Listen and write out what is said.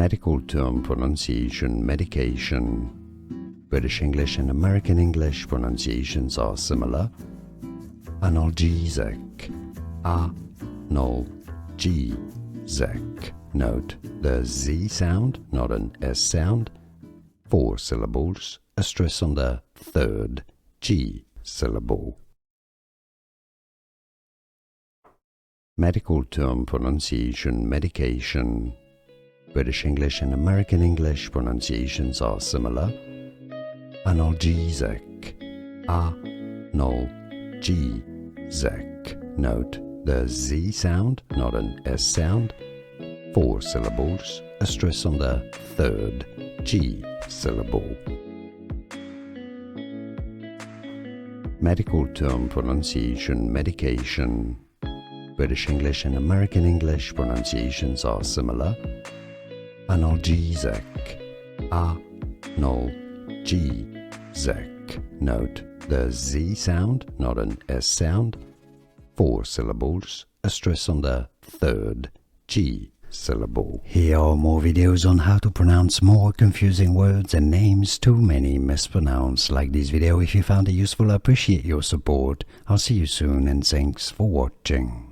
Medical term pronunciation, medication. British English and American English pronunciations are similar. Analgesic, analgesic. Note the Z sound, not an S sound. 4 syllables, a stress on the third G syllable. Medical term pronunciation, medication. British English and American English pronunciations are similar. Analgesic, analgesic. Note the Z sound, not an S sound. 4 syllables, a stress on the third G syllable. Medical term pronunciation, medication. British English and American English pronunciations are similar. Analgesic, analgesic. Note the Z sound, not an S sound. 4 syllables, a stress on the third G syllable. Here are more videos on how to pronounce more confusing words and names too many mispronounced. Like this video if you found it useful. I appreciate your support. I'll see you soon and thanks for watching.